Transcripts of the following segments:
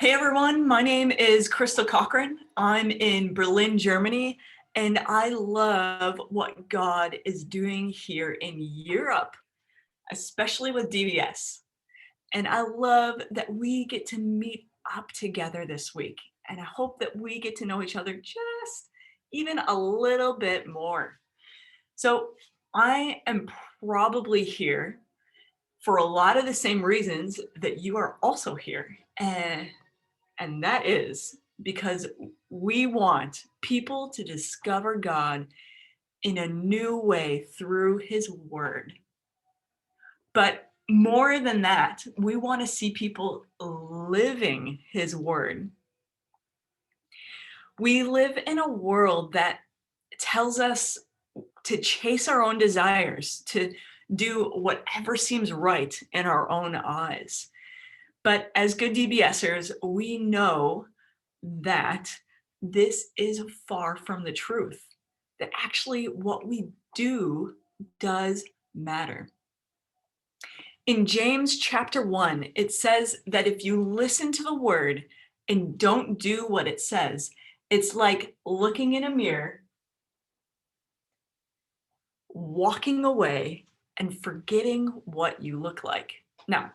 Hey everyone, my name is Crystal Cochran. I'm in Berlin, Germany, and I love what God is doing here in Europe, especially with DBS. And I love that we get to meet up together this week. And I hope that we get to know each other just even a little bit more. So I am probably here for a lot of the same reasons that you are also here. And that is because we want people to discover God in a new way through His Word. But more than that, we want to see people living His Word. We live in a world that tells us to chase our own desires, to do whatever seems right in our own eyes. But as good DBSers, we know that this is far from the truth, that actually what we do does matter. In James chapter 1, it says that if you listen to the word and don't do what it says, it's like looking in a mirror, walking away, and forgetting what you look like. Now,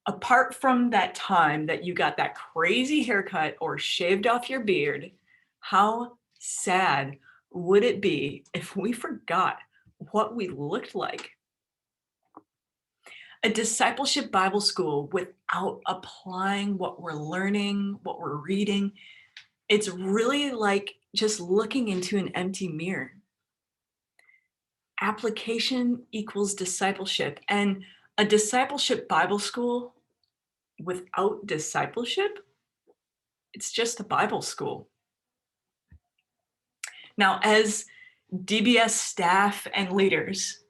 apart from that time that you got that crazy haircut or shaved off your beard, how sad would it be if we forgot what we looked like? A discipleship Bible school without applying what we're learning, what we're reading, it's really like just looking into an empty mirror. Application equals discipleship, and a discipleship Bible school without discipleship, it's just a Bible school. Now, as DBS staff and leaders,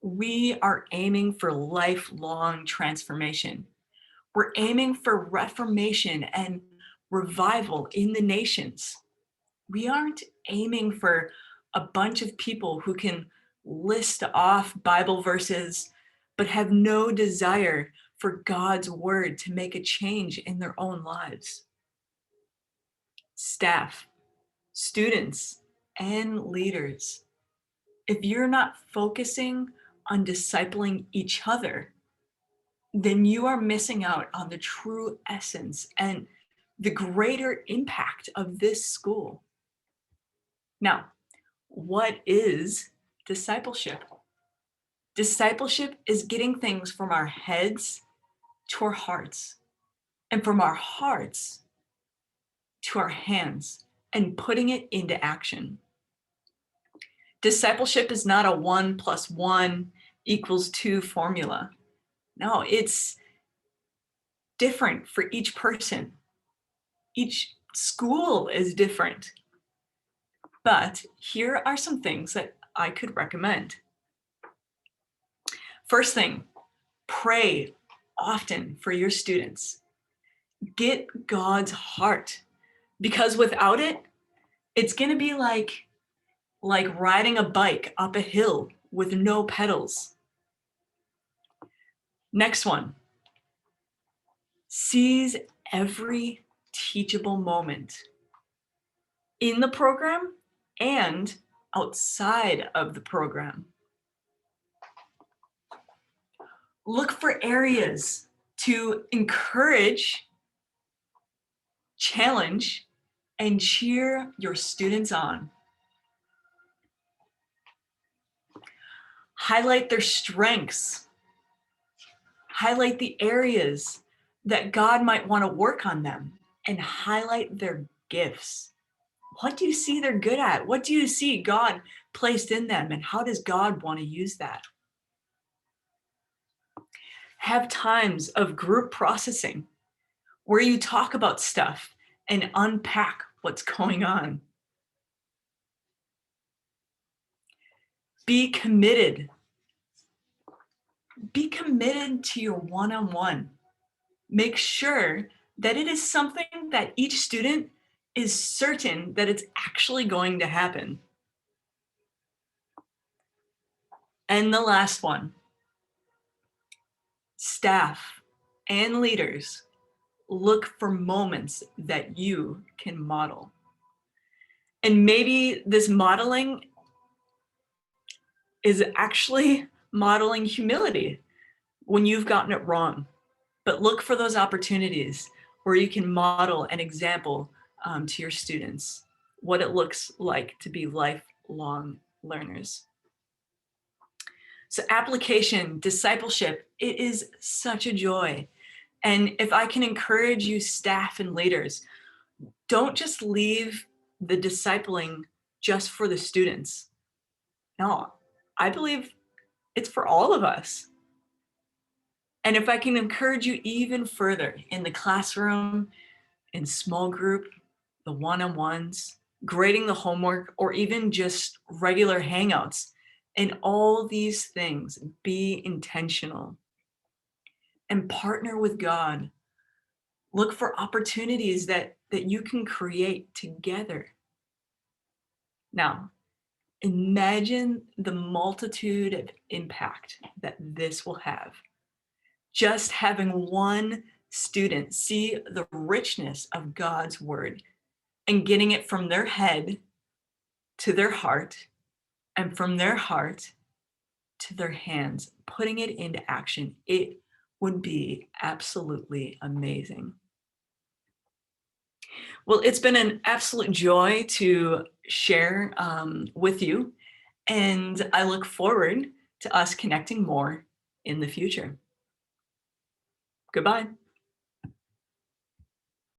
we are aiming for lifelong transformation. We're aiming for reformation and revival in the nations. We aren't aiming for a bunch of people who can list off Bible verses, but have no desire for God's word to make a change in their own lives. Staff, students, and leaders, if you're not focusing on discipling each other, then you are missing out on the true essence and the greater impact of this school. Now, what is discipleship? Discipleship is getting things from our heads to our hearts, and from our hearts to our hands, and putting it into action. Discipleship is not a 1+1=2 formula. No, it's different for each person. Each school is different. But here are some things that I could recommend. First thing, pray often for your students. Get God's heart, because without it, it's going to be like riding a bike up a hill with no pedals. Next one, seize every teachable moment in the program and outside of the program. Look for areas to encourage, challenge, and cheer your students on. Highlight their strengths. Highlight the areas that God might want to work on them, and highlight their gifts. What do you see they're good at? What do you see God placed in them, and how does God want to use that? Have times of group processing where you talk about stuff and unpack what's going on. Be committed. Be committed to your one-on-one. Make sure that it is something that each student is certain that it's actually going to happen. And the last one, staff and leaders, look for moments that you can model. And maybe this modeling is actually modeling humility when you've gotten it wrong. But look for those opportunities where you can model an example to your students, what it looks like to be lifelong learners. So application, discipleship, it is such a joy. And if I can encourage you, staff and leaders, don't just leave the discipling just for the students. No, I believe it's for all of us. And if I can encourage you even further in the classroom, in small group, the one-on-ones, grading the homework, or even just regular hangouts, in all these things, be intentional and partner with God. Look for opportunities that you can create together. Now, imagine the multitude of impact that this will have. Just having one student see the richness of God's word and getting it from their head to their heart, and from their heart to their hands, putting it into action, it would be absolutely amazing. Well, it's been an absolute joy to share with you, and I look forward to us connecting more in the future. Goodbye.